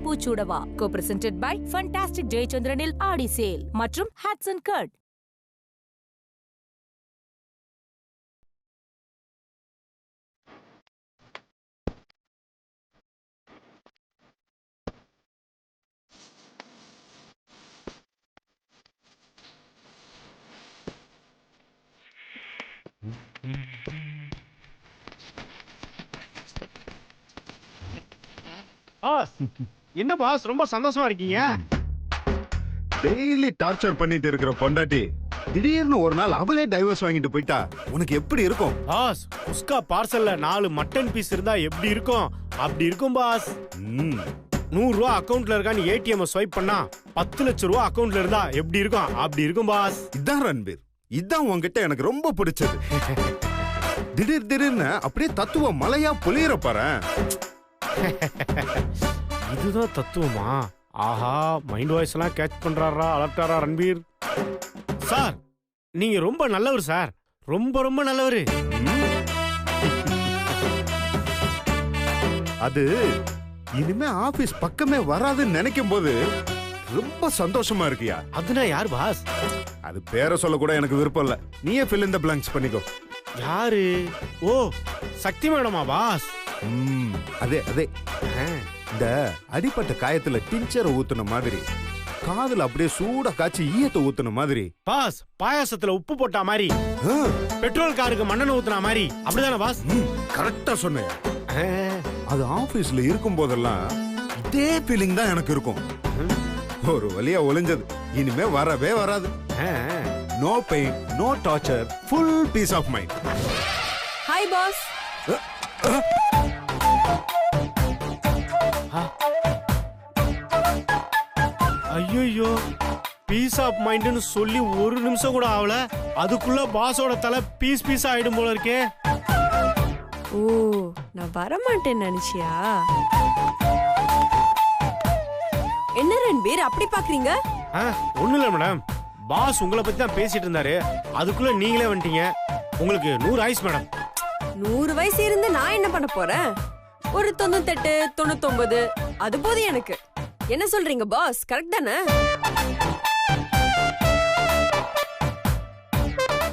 பூச்சூடவா co-presented by Fantastic Jayachandranil Aadi sale மற்றும் Hats & Curd. என்ன pass ரொம்ப சந்தோஷமா இருக்கீங்க? டெய்லி டார்ச்சர் பண்ணிட்டு இருக்கிற பொண்டாட்டி திடீர்னு ஒரு நாள் அவளே டைவர்ஸ் வாங்கிட்டு போயிட்டா உனக்கு எப்படி இருக்கும்? பாஸ் உஸ்கா பார்சல்ல 4 மட்டன் பீஸ் இருந்தா எப்படி இருக்கும்? அப்படி இருக்கும் பாஸ். 100 ரூபா அக்கவுண்ட்ல இருக்கான்னு ஏடிஎம் ஸ்வைப் பண்ணா 10 லட்சம் ரூபா அக்கவுண்ட்ல இருந்தா எப்படி இருக்கும்? அப்படி இருக்கும் பாஸ். இதான் ரன்பீர், இதான் உன்கிட்ட எனக்கு ரொம்ப பிடிச்சது. திடீர்னு அப்படியே தத்துவ மலையா பொழியற பாரு. இதுதான் தத்துவமா? ஆஹா, மைண்ட் வாய்ஸ் எல்லாம் கேட்ச் பண்றாரா, அலர்ட்டாரா ரன்பீர் சார். நீங்க ரொம்ப நல்லவர் சார், ரொம்ப ரொம்ப நல்லவரு. அது இனிமே ஆபீஸ் பக்கமே வராதுன்னு நினைக்கும் போது ரொம்ப சந்தோஷமா இருக்கியா? அதுனா யார் பாஸ்? அது பேரை சொல்ல கூட எனக்கு விருப்பம் இல்ல, நீயே fill in the blanks பண்ணிக்கோ. யாரு? ஓ, சக்தி மேடமா பாஸ்? அதே அதே. இந்த அடிப்பட்ட காயத்துல டிஞ்சரை ஊத்துன மாதிரி, காதுல அப்படியே சூட காய்ச்சி ஈயத்தை ஊத்துன மாதிரி. பாஸ் பாயாசத்துல உப்பு போட்டா மாதிரி, பெட்ரோல் காருக்கு மண்ணெண்ணெய் ஊத்துன மாதிரி, அப்படிதானே பாஸ்? கரெக்டா சொன்னேன். அது ஆபீஸ்ல இருக்கும் போதெல்லாம் இதே ஃபீலிங் தான் எனக்கு இருக்கும். ஒரு வழியா ஒளிஞ்சது, இனிமே வரவே வராது. No pain, no torture, full peace of mind. Hi boss. ஐயோ, பீஸ் ஆஃப் மைண்ட்னு சொல்லி ஒரு நிமிஷம் கூட ஆகல, அதுக்குள்ள பாஸோட தலை பீஸ் பீஸ் ஆயிடும் போல இருக்கே. ஓ, நான் வரமாட்டேன்னு நினைச்சியா? என்ன ரன்பீர் அப்படி பாக்குறீங்க? ஒண்ணு இல்ல மேடம், பாஸ் உங்களை பத்தி தான் பேசிட்டு இருந்தாரு, அதுக்குள்ள நீங்களே வந்துட்டீங்க. உங்களுக்கு 100 ஆயுஸ் மேடம். 100 வயசு இருந்து நான் என்ன பண்ண போறேன்? ஒரு 98, 99 அது போதும் எனக்கு. என்ன சொல்றீங்க பாஸ், கரெக்ட் தானே?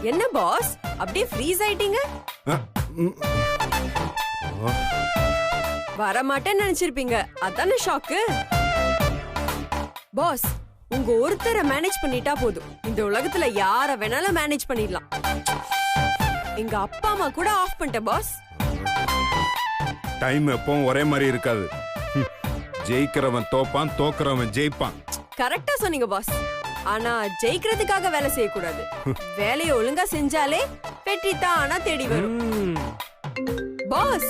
என்ன பாஸ் அப்படியே ஃப்ரீஸ் ஆயிட்டீங்க? வரமாட்டேன்னு நினைச்சிருப்பீங்க, அதானே ஷாக்கு? பாஸ், உங்க ஒருத்தரை மேனேஜ் பண்ணிட்டா போதும், இந்த உலகத்துல யார வேணாலும் மேனேஜ் பண்ணிடலாம். எங்க அப்பா அம்மா கூட ஆஃப் பண்ணிட்டேன் பாஸ். டைம் எப்பவும் ஒரே மாதிரி இருக்காது. ஜெயிக்கிறவன் தோப்பான், தோக்குறவன் ஜெயிப்பான். கரெக்டா சொன்னீங்க பாஸ். ஆனா ஜெயிக்கிறதுக்காக வேலை செய்யக்கூடாது. வேலையை ஒழுங்கா செஞ்சாலே வெற்றி தானா தேடி வரும். பாஸ்,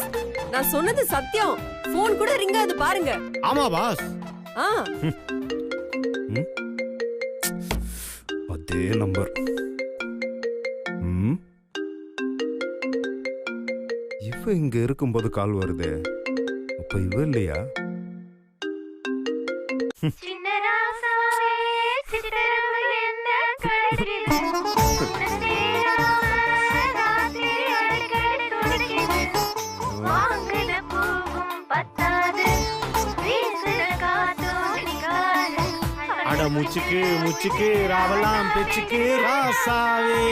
நான் சொன்னது சத்தியம். போன் கூட ரிங் ஆகுது பாருங்க. ஆமா பாஸ். அதே நம்பர். இவ இங்க இருக்கும்போது கால் வருது, அப்ப இவ இல்லையா? அட முச்சுக்கு முச்சுக்கு ராவலாம் பெச்சுக்கு ராசாவே.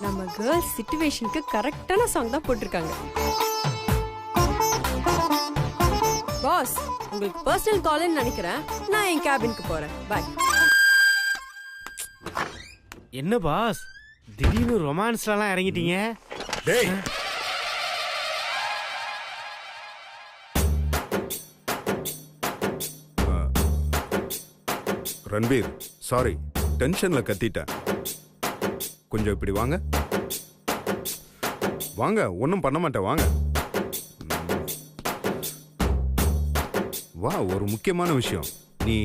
நம்ம கேர்ள்ஸ் சிச்சுவேஷனுக்கு கரெக்டான சாங் தான் போட்டிருக்காங்க. பாஸ், உங்களுக்கு பர்சனல் கால்னு நினைக்கிறேன். நான் என் கேபினுக்கு போறேன். பை. என்ன பாஸ், திடீர்னு ரொமான்ஸ்லாம் இறங்கிட்டீங்க? டேய் ரன்பீர் சாரி டென்ஷன்ல கத்திட்டேன். கொஞ்சம் இப்படி வாங்க வாங்க, ஒன்றும் பண்ண மாட்டேன் வாங்க. வா, ஒரு முக்கியமான விஷயம். நீ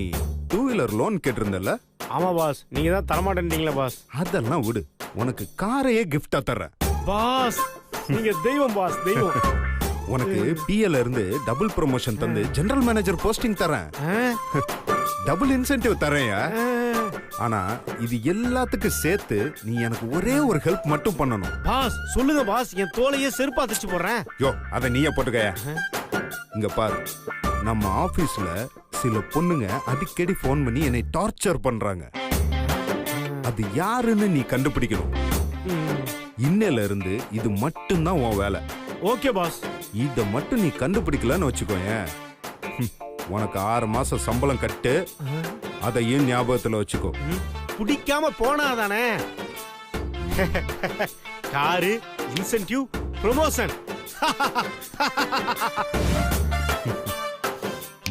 2 வீலர் லோன் கேட்டிருந்தல்ல? ஆமா பாஸ், நீங்க தான் தரமாட்டேன்றீங்களா பாஸ்? அதெல்லாம் விடு, உனக்கு காரையே கிஃப்டா தர்றேன். பாஸ் நீங்க தெய்வம் பாஸ், தெய்வம். உனக்கு பிஎல்ல இருந்து டபுள் ப்ரமோஷன் தந்து ஜெனரல் மேனேஜர் போஸ்டிங் தரேன். டபுள் இன்சென்டிவ் தரேன். ஆனா இது எல்லாத்துக்கும் சேர்த்து நீ எனக்கு ஒரே ஒரு ஹெல்ப் மட்டும் பண்ணணும். பாஸ் சொல்லுங்க பாஸ், என் தோலையே செருப்பா தச்சு போடுறேன். யோ, அத நீயே போட்டுக்கயா. இங்க பாரு, நம்ம ஆபீஸ்ல சில பொண்ணுங்க அடிக்கடி போன் பண்ணி என்னை டார்ச்சர் பண்றாங்க. அது யாருன்னு நீ கண்டுபிடிக்கணும். இன்னையில இருந்து இது மட்டும்தான் உன் வேலை. Okay boss. இத மட்டும் நீ கண்டுபிடிக்கலன்னு வச்சுக்கோயேன், உனக்கு 6 மாசம் சம்பளம் கட்டு. அதையும் ஞாபகத்துல வச்சுக்கோ. பிடிக்காம போனாதானே காரு, இன்சென்டிவ், ப்ரமோஷன்.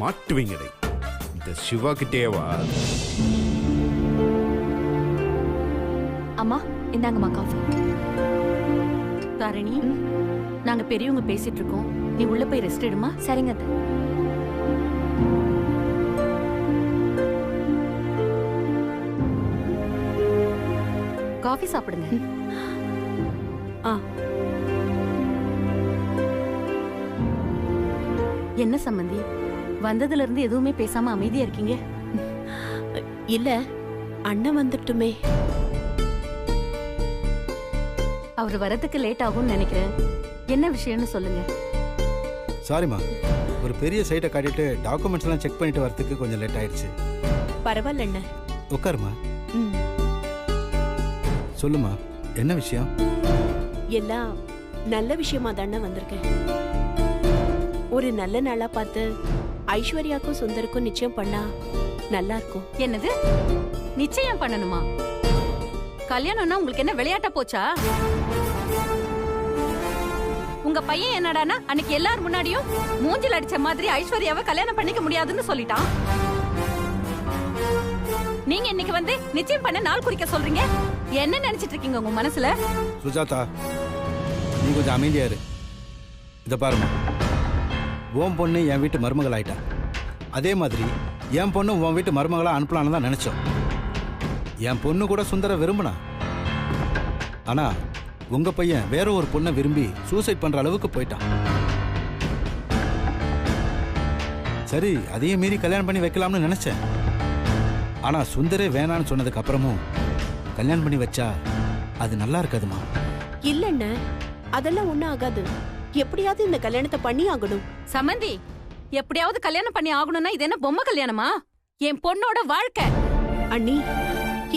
மாட்டுவீங்கடை. இந்த சிவா கிட்டேவா? அம்மா இந்தாங்கம்மா காஃபி. தாரிணி, நாங்க பெரியவங்க பேசிட்டு இருக்கோம், நீ உள்ள போய் ரெஸ்ட் எடுமா. சரிங்க. காஃபி சாப்பிடுங்க. என்ன சம்பந்தி, வந்ததுல இருந்து எதுவுமே பேசாம அமைதியா இருக்கீங்க? இல்ல, அண்ணன் வந்துட்டுமே. அவர் வரதுக்கு லேட் ஆகும்னு நினைக்கிறேன். என்ன விஷயம்னு சொல்லுங்க. சாரிம்மா, ஒரு பெரிய சைட்டை காட்டிட்டு டாக்குமெண்ட்ஸ் எல்லாம் செக் பண்ணிட்டு வரதுக்கு கொஞ்சம் லேட் ஆயிடுச்சு. பரவாயில்ல அண்ணன், உட்காருமா. சொல்லுமா, என்ன விஷயம்? எல்லாம் நல்ல விஷயமா தானே வந்திருக்கேன். ஒரு நல்ல நாளா பார்த்து ஐஸ்வர்யாக்கும் சுந்தருக்கும் நிச்சயம் பண்ணா நல்லா இருக்கும். என்னது நிச்சயம் பண்ணணுமா? கல்யாணம்னா உங்களுக்கு என்ன விளையாட்ட போச்சா? உங்க பையன் என்னடானா அன்னைக்கு எல்லாரும் முன்னாடியும் மூஞ்சில் அடிச்ச மாதிரி ஐஸ்வர்யாவை கல்யாணம் பண்ணிக்க முடியாதுன்னு சொல்லிட்டான். நீங்க இன்னைக்கு வந்து நிச்சயம் பண்ண நாள் குறிக்க சொல்றீங்க. என்ன நினைச்சிட்டு இருக்கீங்க உங்க மனசுல? சுஜாதா, நீ கொஞ்சம் அமைதியா இரு. இத பாருமா, உன் பொண்ணு என் வீட்டு மருமகள் ஆயிட்டா. அதே மாதிரி என் பொண்ணு உன் வீட்டு மருமகளா அனுப்பலான்னு தான் நினைச்சோம். என் பொண்ணு கூட சுந்தர விரும்பினா. ஆனா உங்க பையன் வேற ஒரு பொண்ணை விரும்பி சூசைட் பண்ற அளவுக்கு போயிட்டான். சரி, அதையும் மீறி கல்யாணம் பண்ணி வைக்கலாம்னு நினைச்சேன். ஆனா சுந்தரே வேணான்னு சொன்னதுக்கு அப்புறமும் கல்யாணம் பண்ணி வச்சா அது நல்லா இருக்காதுமா. இல்ல, அதெல்லாம் ஒண்ணும் ஆகாது. எப்படியாவது இந்த கல்யாணத்தை பண்ணி ஆகணும். சமந்தி, எப்படியாவது கல்யாணம் பண்ணி ஆகணும்னா இது என்ன பொம்மை கல்யாணமா? என் பொண்ணோட வாழ்க்கை. அண்ணி,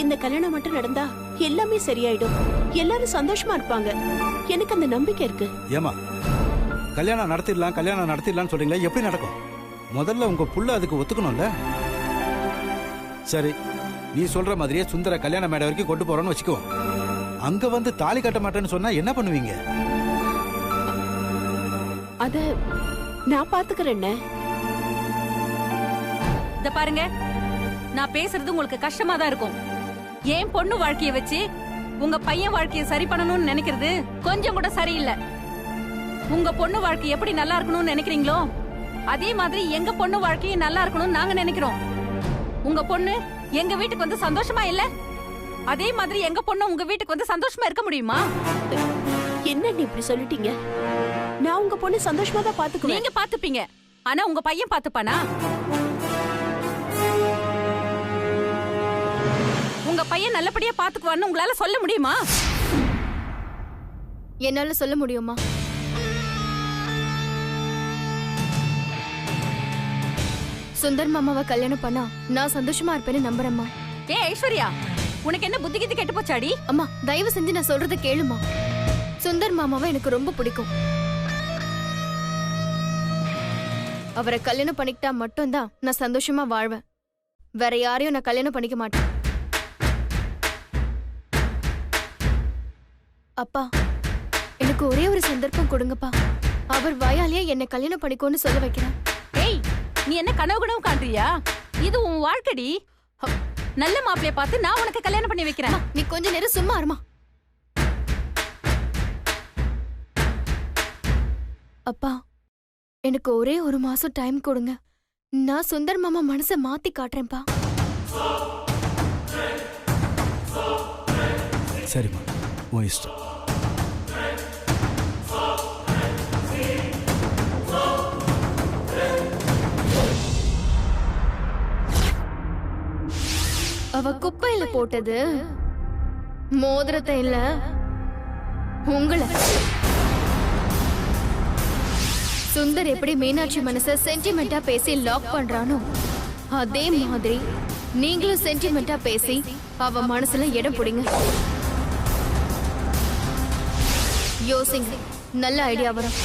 இந்த கல்யாணம் மட்டும் நடந்தா எல்லாமே சரியாயிடும். எல்லாரும் சந்தோஷமா இருப்பாங்க. எனக்கு அந்த நம்பிக்கை இருக்கு. ஏமா, கல்யாணம் நடத்திடலாம்னு சொல்றீங்களா? எப்படி நடக்கும்? முதல்ல உங்க புள்ள அதுக்கு ஒத்துக்கணும்ல. சரி, நீ சொல்ற மாதிரியே சுந்தர கல்யாண மேடை வரைக்கும் கொண்டு போறோம்னு வச்சுக்கோ. அங்க வந்து தாலி கட்ட மாட்டேன்னு சொன்னா என்ன பண்ணுவீங்க? அத நான் பாத்துக்கிறேன். இத பாருங்க, நான் பேசுறது உங்களுக்கு கஷ்டமா தான் இருக்கும். ஏன் பொண்ணு வாழ்க்கைய வச்சு உங்க பையன் வாழ்க்கைய சரி பண்ணணும்னு நினைக்கிறது கொஞ்சம் கூட சரியில்லை. உங்க பொண்ணு வாழ்க்கை எப்படி நல்லா இருக்கணும்னு நினைக்கிறீங்களோ அதே மாதிரி எங்க பொண்ணு வாழ்க்கையும் நல்லா இருக்கணும்னு நாங்க நினைக்கிறோம். உங்க பொண்ணு எங்க வீட்டுக்கு வந்து சந்தோஷமா இல்ல, அதே மாதிரி எங்க பொண்ணு உங்க வீட்டுக்கு வந்து சந்தோஷமா இருக்க முடியுமா? என்ன நீ இப்படி சொல்லிட்டீங்க? நான் உங்க பொண்ணு சந்தோஷமா தான் பாத்துக்குவேன். நீங்க பாத்துப்பீங்க, ஆனா உங்க பையன் பாத்துப்பானா? உங்க பையன் நல்லபடியா பாத்துக்குவான்னு உங்களால சொல்ல முடியுமா? என்னால சொல்ல முடியுமா? சுந்தர் மாமாவை கல்யாணம் பண்ணா நான் சந்தோஷமா இருப்பேன்னு நம்புறேம்மா. ஏ ஐஸ்வர்யா, உனக்கு என்ன புத்தி கித்தி கெட்டு போச்சாடி? அம்மா, தயவு செஞ்சு நான் சொல்றத கேளுமா. சுந்தர் மாமாவை எனக்கு ரொம்ப பிடிக்கும். அவரை கல்யாணம் பண்ணிக்கிட்டா மட்டும்தான் நான் சந்தோஷமா வாழ்வேன். வேற யாரையும் நான் கல்யாணம் பண்ணிக்க மாட்டேன். அப்பா, என்ன எனக்கு ஒரே ஒரு சந்தர்ப்பம் கொடுங்கப்பா. அவர் வாயாலேயே என்னை கல்யாணம் பண்ணிக்கோன்னு சொல்ல வைக்கிறேன். ஏய், நீ என்ன கனவு காண்றியா? இது உன் வாழ்க்கடி. நல்ல மாப்பிளைய பார்த்து நான் உனக்கு கல்யாணம் பண்ணி வைக்கிறேன். நீ கொஞ்ச நேரம் சும்மா இருமா. அப்பா, எனக்கு ஒரே ஒரு மாசம் டைம் கொடுங்க. நான் சுந்தர் மாமா மனசை மாத்தி காட்டுறேன்ப்பா. சரிம்மா, உன் இஷ்டம். அவ குப்பையில போட்டது மோதிரத்தை இல்ல, உங்களை. சுந்தர் எப்படி மீனாட்சி மனச சென்டிமெண்டா பேசி லாக் பண்றானோ அதே மாதிரி நீங்களும் சென்டிமெண்டா பேசி அவ மனசுல இடம் பிடிங்க. யோசிங்க, நல்ல ஐடியா வரும்.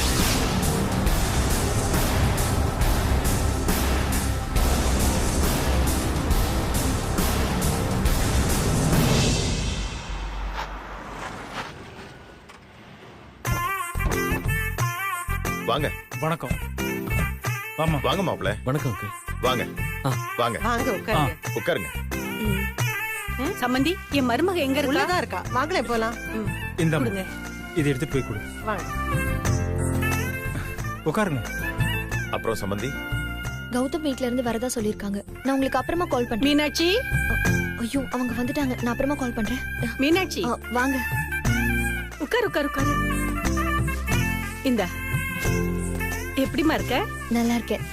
வாங்க. வணக்கம். வாமா. வாங்க மாப்ள. வணக்கம் அங்கிள். வாங்க வாங்க வாங்க உட்காருங்க. உட்காருங்க. சம்பந்தி, என் மருமக எங்க இருக்கா? உள்ளதா இருக்கா. வாங்களே போலாம். இந்த கொடுங்க. இது எடுத்து போய் கொடு. வாங்க. உட்காருங்க. அப்புறம் சம்பந்தி, கௌதம் வீட்ல இருந்து வரதா சொல்லிருக்காங்க. நான் உங்களுக்கு அப்புறமா கால் பண்றேன். மீனாட்சி. ஐயோ, அவங்க வந்துட்டாங்க. நான் அப்புறமா கால் பண்றேன். மீனாட்சி வாங்க. உட்காரு உட்காரு உட்காரு. இந்த எப்படிமா இருக்க? நல்லா இருக்கேன்.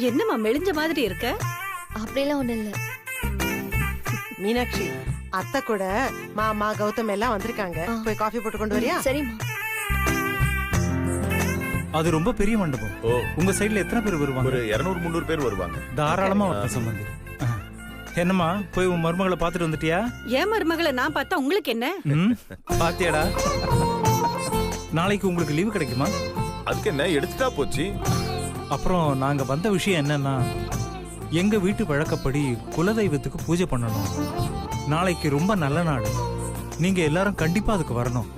என்னம்மா மெலிஞ்ச மாதிரி இருக்க? அப்படிலாம் ஒண்ணு இல்ல. மீனாட்சி, அத்தை கூட மாமா கௌதம் எல்லாம் வந்திருக்காங்க. போய் காஃபி போட்டு கொண்டு வரியா? சரிம்மா. அது ரொம்ப பெரிய மண்டபம். உங்க சைடுல எத்தனை பேர் வருவாங்க? ஒரு 200-300 பேர் வருவாங்க. தாராளமா வரட்டும் சம்பந்தி. என்னம்மா, போய் உன் மருமகளை பாத்துட்டு வந்துட்டியா? ஏன் மருமகளை நான் பார்த்தா உங்களுக்கு என்ன? பாத்தியாடா? நாளைக்கு உங்களுக்கு லீவு கிடைக்குமா? அதுக்கு என்ன, எடுத்துட்டா போச்சு. அப்புறம் நாங்க வந்த விஷயம் என்னன்னா, எங்க வீட்டு வழக்கப்படி குலதெய்வத்துக்கு பூஜை பண்ணணும். நாளைக்கு ரொம்ப நல்ல நாள். நீங்க எல்லாரும் கண்டிப்பா அதுக்கு வரணும்.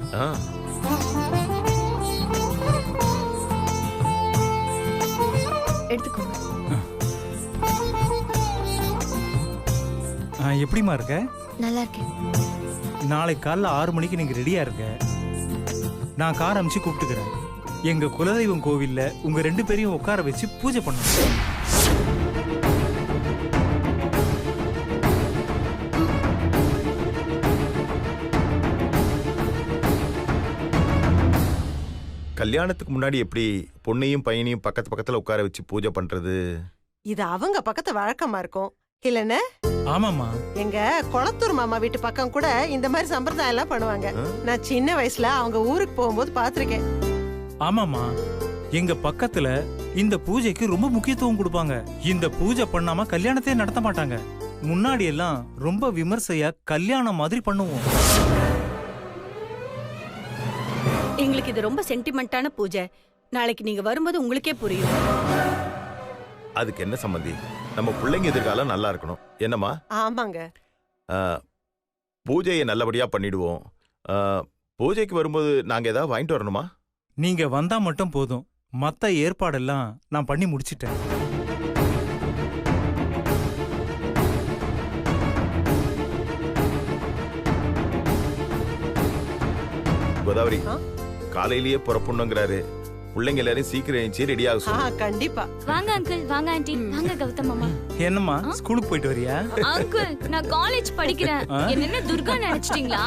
எடுத்துக்கோங்க. எப்படிமா இருக்க? நல்லா இருக்கேன். நாளைக்கு காலைல 6 மணிக்கு நீங்க ரெடியா இருங்க. நான் கார் அமிச்சு கூப்பிட்டுக்கிறேன். எங்க குலதெய்வம் கோவில்ல உங்க 2 பேரையும் உட்கார வச்சு பூஜை பண்ணணும். கல்யாணத்துக்கு முன்னாடி எப்படி பொண்ணையும் பையனையும் பக்கத்து பக்கத்துல உட்கார வச்சு பூஜை பண்றது? இது அவங்க பக்கத்து வழக்கமா இருக்கும் இல்லன்னு? ஆமாமா. எங்க கொளத்தூர் மாமா வீட்டு பக்கம் கூட இந்த மாதிரி சம்பிரதாயம் எல்லாம் பண்ணுவாங்க. நான் சின்ன வயசுல அவங்க ஊருக்கு போகும்போது பாத்திருக்கேன். ஆமாமா, எங்க பக்கத்துல இந்த பூஜைக்கு ரொம்ப முக்கியத்துவம் கொடுப்பாங்க. இந்த பூஜை பண்ணாம கல்யாணத்தையே நடத்த மாட்டாங்க. முன்னாடி எல்லாம் ரொம்ப விமர்சையா கல்யாணம் மாதிரி பண்ணுவோம். எங்களுக்கு இது ரொம்ப சென்டிமெண்டான பூஜை. நாளைக்கு நீங்க வரும்போது உங்களுக்கே புரியும். அதுக்கு என்ன சம்பந்தி, நம்ம பிள்ளைங்க எதிர்காலம் நல்லா இருக்கணும். என்னம்மா? ஆமாங்க. பூஜையை நல்லபடியா பண்ணிடுவோம். பூஜைக்கு வரும்போது நாங்க ஏதாவது வாங்கிட்டு வரணுமா? நீங்க வந்தா மட்டும் போதும். மத்த ஏற்பாடெல்லாம் நான் பண்ணி முடிச்சிட்டேன். கோதாவரி, காலையிலேயே புறப்படணுங்கிறாரு. பிள்ளைங்க எல்லாரும் சீக்கிரம் எழுந்து ரெடி ஆக சொல்லுங்க. கண்டிப்பா. வாங்க அங்கிள், வாங்க ஆண்டி, வாங்க கௌதம் மாமா. என்னம்மா, ஸ்கூலுக்கு போயிட்டு வரியா? அங்கிள், நான் காலேஜ் படிக்கிறேன். என்ன துர்கா நினைச்சிட்டீங்களா?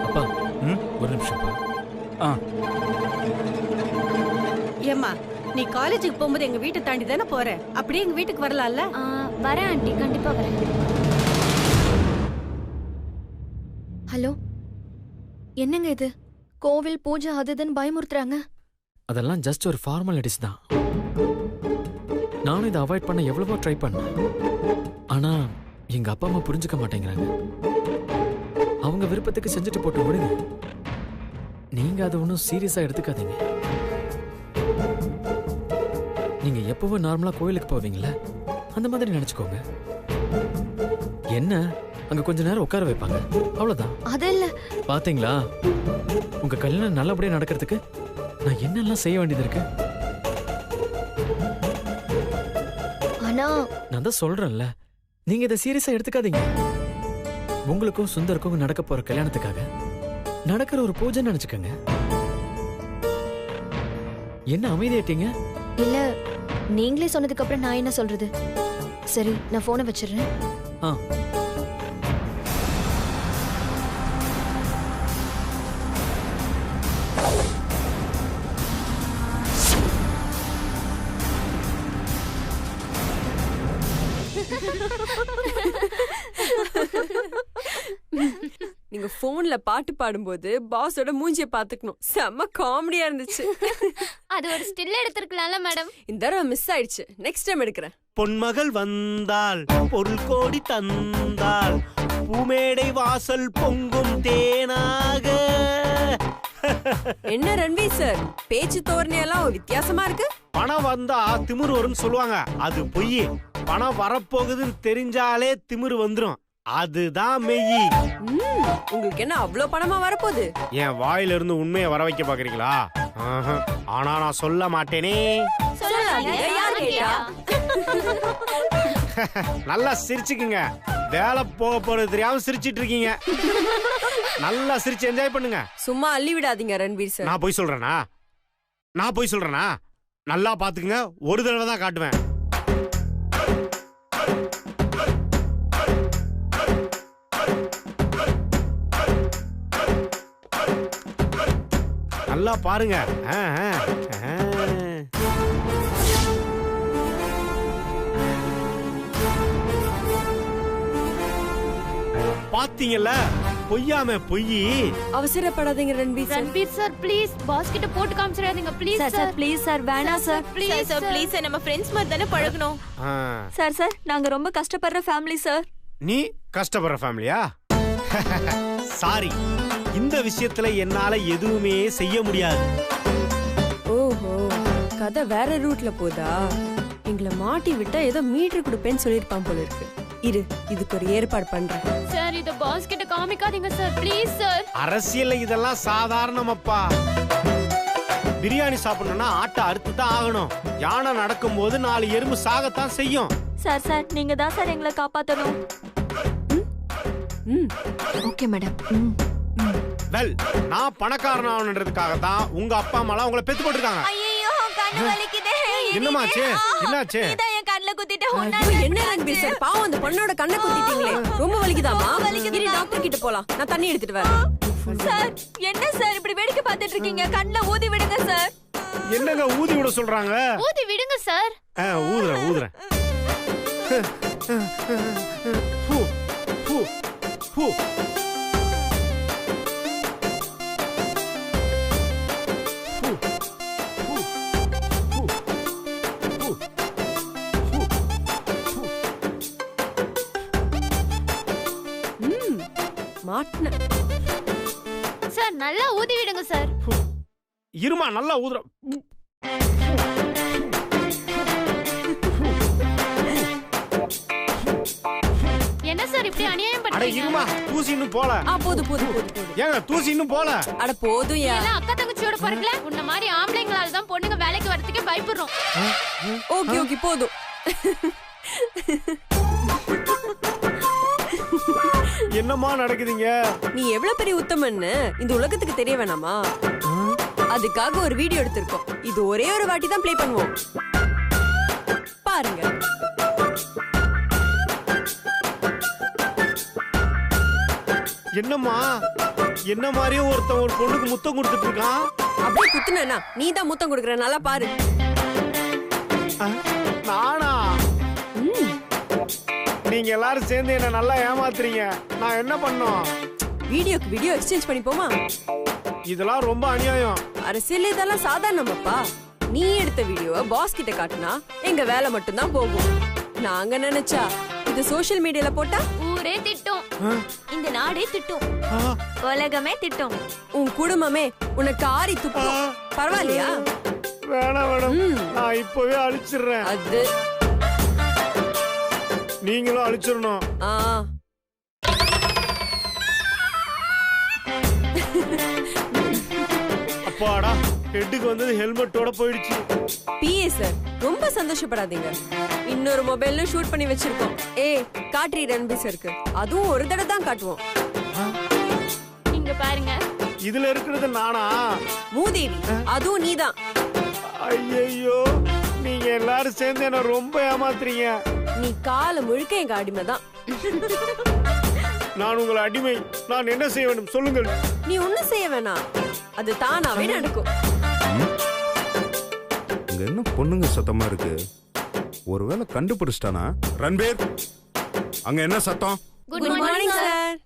அப்பா, ஒரு நிமிஷம். ஏம்மா, நீ காலேஜுக்கு போகும்போது எங்க வீட்டை தாண்டி தானே போற? அப்படியே எங்க வீட்டுக்கு வரலாம்ல? வரேன் ஆண்டி, கண்டிப்பா வரேன். ஹலோ, என்னங்க இது? கோவில் பூஜை அதுன்னு பயமுறுத்துறாங்க. அதெல்லாம் ஜஸ்ட் ஒரு ஃபார்மாலிட்டிஸ் தான். நானும் இதை அவாய்ட் பண்ண எவ்வளவோ ட்ரை பண்ணேன். ஆனா எங்க அப்பா அம்மா புரிஞ்சுக்க மாட்டேங்கிறாங்க. அவங்க விருப்பத்துக்கு செஞ்சுட்டு போட்டு விடுங்க. நீங்க அதை ஒன்றும் சீரியஸா எடுத்துக்காதீங்க. நீங்க எப்பவும் நார்மலா கோயிலுக்கு போவீங்களா, அந்த மாதிரி நினைச்சுக்கோங்க. என்ன அங்க கொஞ்ச நேரம் உட்கார வைப்பாங்க, அவ்வளவுதான். அதல்ல. பாத்தீங்களா, உங்க கல்யாணம் நல்லபடியா நடக்கிறதுக்கு நான் என்னெல்லாம் செய்ய வேண்டியது இருக்கு. ஆனா நான் தான் சொல்றேன்ல, நீங்க இதை சீரியஸா எடுத்துக்காதீங்க. உங்களுக்கும் சுந்தருக்கும் நடக்க போற கல்யாணத்துக்காக நடக்கிற ஒரு பூஜை நினைச்சுக்கங்க. என்ன அமைதியாட்டீங்க? இல்ல, நீங்களே சொன்னதுக்கு அப்புறம் நான் என்ன சொல்றது? சரி, நான் போனை வச்சிடுறேன். ஆ. நீங்க போன்ல பாட்டு பாடும்போது பாஸோட மூஞ்சிய பாத்துக்கணும். செம்ம காமெடியா இருந்துச்சு. அது ஒரு ஸ்டில் எடுத்துக்கலாம்ல மேடம். இந்த தடவை மிஸ் ஆயிடுச்சு. நெக்ஸ்ட் டைம் எடுக்கிறேன். பொன்மகள் வந்தால் பொருள் கோடி தந்தால் பூமேடை வாசல் பொங்கும் தேனாக. என்ன ரன்வீர் சார், பேச்சு தோரணை எல்லாம் வித்தியாசமா இருக்கு. பணம் வந்தா திமிரு வரும்னு சொல்லுவாங்க, அது பொய். பணம் வரப்போகுதுன்னு தெரிஞ்சாலே திமிரு வந்துரும், அதுதான் மெய்யி. உங்களுக்கு என்ன அவ்வளவு பணமா வரப்போகுது? என் வாயில இருந்து உண்மையை வர வைக்க பாக்குறீங்களா? ஆனா நான் சொல்ல மாட்டேனே. நல்லா சிரிச்சுக்குங்க. வேலை போக போறது தெரியாம சிரிச்சிட்டு இருக்கீங்க. நல்லா சிரிச்சு என்ஜாய் பண்ணுங்க. சும்மா அள்ளி விடாதீங்க ரன்வீர் சார். நான் போய் சொல்றேனா? நல்லா பாத்துக்குங்க. ஒரு தடவை தான் காட்டுவேன். நல்லா பாருங்க. பாத்தீங்கல்ல, பொய்யாம பொய். அவசரப்படாதீங்க Ranveer sir. Ranveer sir please boss கிட்ட போட்டு காமிச்சிராதீங்க ப்ளீஸ் சார். ப்ளீஸ் சார், வேணாம் sir. Please sir, please sir, நம்ம ஃப்ரெண்ட்ஸ் மாதிரி தானே பழகணும். சார் நாங்க ரொம்ப கஷ்டப்படுற ஃபேமிலி சார். நீ கஷ்டப்படுற ஃபேமிலியா? சாரி, இந்த விஷயத்துல என்னால எதுவுமே செய்ய முடியாது. ஓஹோ, கதை வேற ரூட்ல போதா? எங்களை மாட்டி விட்டா ஏதோ மீட்டர் கொடுப்பேன்னு சொல்லிருப்பான் போல இருக்கு. இரு, இதுக்கு ஒரு ஏற்பாடு பண்றேன். சார், இத பாஸ் கிட்ட காமிக்காதீங்க சார், ப்ளீஸ் சார். அரசியல்ல இதெல்லாம் சாதாரணமப்பா. பிரியாணி சாப்பிடணும்னா ஆட்டை அறுத்து தான் ஆகணும். யானை நடக்கும் போது 4 எறும்பு சாகத்தான் செய்யும். சார் நீங்க தான் சார் எங்களை காப்பாத்தணும். Okay madam. வெல், நான் பணக்காரன் ஆகணுன்றதுக்காக தான் உங்க அப்பா அம்மாலாம் உங்களை பெத்து போட்டுருக்காங்க. ஐயோ, கண்ணு வலிக்குதே. என்னமாச்சு? என்னாச்சு? நீதான் என் கண்ணுல குத்திட்ட. என்ன ரன்வீர் சார், பாவம் அந்த பொண்ணோட கண்ணை குத்திட்டீங்களே. ரொம்ப வலிக்குதாமா? இரு, டாக்டர் கிட்ட போலாம். நான் தண்ணி எடுத்துட்டு வரேன். சார், என்ன சார் இப்படி வேடிக்கை பார்த்துட்டு இருக்கீங்க? கண்ணுல ஊதி விடுங்க சார். என்னங்க ஊதி விட சொல்றாங்க? ஊதி விடுங்க சார். ஊதுறேன். மாட்ன சார், நல்லா ஊதி விடுங்க சார். இருமா, நல்லா ஊதுறேன். என்ன சார் இப்படி அநியாயம் அட பண்றீங்க? இருமா, தூசி இன்னும் போல. போது. ஏங்க, தூசி இன்னும் போல. அட போதும். எல்லாம் அக்கா தங்கச்சியோட பறக்கல. உன்ன மாதிரி ஆம்பளைங்களால தான் பொண்ணுங்க வேலைக்கு வரதுக்கே பயப்படுறோம். ஓகே போதும். என்னமா நடக்குதுங்க? நீ எவ்வளவு பெரிய உத்தமன்னு இந்த உலகத்துக்கு தெரிய வேணாமா? அதுக்காக ஒரு வீடியோ எடுத்திருக்கோம். இது ஒரே ஒரு வாட்டி தான் ப்ளே பண்ணுவோம், பாருங்க. என்னம்மா, என்ன மாதிரியே ஒருத்தன் ஒரு பொண்ணுக்கு முத்தம் கொடுத்துட்டு இருக்கான். அப்படியே குத்துனா நீ தான் முத்தம் கொடுக்கற, நல்லா பாரு. நானா? நீங்க எல்லாரும் சேர்ந்து என்ன நல்லா ஏமாத்துறீங்க. நான் என்ன பண்ணோம்? வீடியோக்கு வீடியோ எக்ஸ்சேஞ்ச் பண்ணிப்போமா? இதெல்லாம் ரொம்ப அநியாயம். அரசியல் இதெல்லாம் சாதாரணமாப்பா. நீ எடுத்த வீடியோவை பாஸ் கிட்ட காட்டினா எங்க வேலை மட்டும் தான் போகும். நாங்க நினைச்சா இது சோஷியல் மீடியால போட்டா ஊரே திட்டும். இந்த நாடே திட்டும், உலகமே திட்டும். உன் குடும்பமே உனக்கு ஆரி துப்பும். பரவாயில்லையா? வேணாம் மேடம், நான் இப்பவே அழிச்சிடுறேன். அது நீங்களும் அழிச்சிடணும். அப்பாடா, ஹெட்டுக்கு வந்தது ஹெல்மெட்டோட போயிடுச்சு. பிஏ சார், ரொம்ப சந்தோஷப்படாதீங்க. இன்னொரு மொபைல்ல ஷூட் பண்ணி வச்சிருக்கோம். காட்ரி ரன்பீஸ் இருக்கு, அதுவும் ஒரு தடவை தான் காட்டுவோம். இங்க பாருங்க, இதுல இருக்கிறது நானா? மூதேவி, அதுவும் நீதான். ஐயோ, நீங்க எல்லாரும் சேர்ந்து என்ன ரொம்ப ஏமாத்துறீங்க. நீ கால முழுக்க எங்க அடிமை தான். நான் உங்களை அடிமை. நான் என்ன செய்ய வேண்டும் சொல்லுங்கள். நீ ஒண்ணும் செய்ய வேணாம், அது தானாவே நடக்கும். இங்க என்ன பொண்ணுங்க சத்தமா இருக்கு? ஒருவேளை கண்டுபிடிச்சிட்டானா? ரன்பீர், அங்க என்ன சத்தம்? Good morning sir.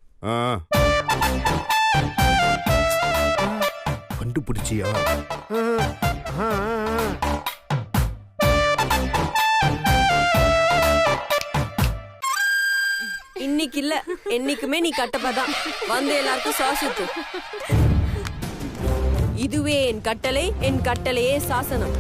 கண்டுபிடிச்சியா? இன்னைக்கு இல்ல, என்னைக்குமே நீ கட்டப்பதான். வந்து எல்லாருக்கும் சாசித்து. இதுவே என் கட்டளை, என் கட்டளையே சாசனம்.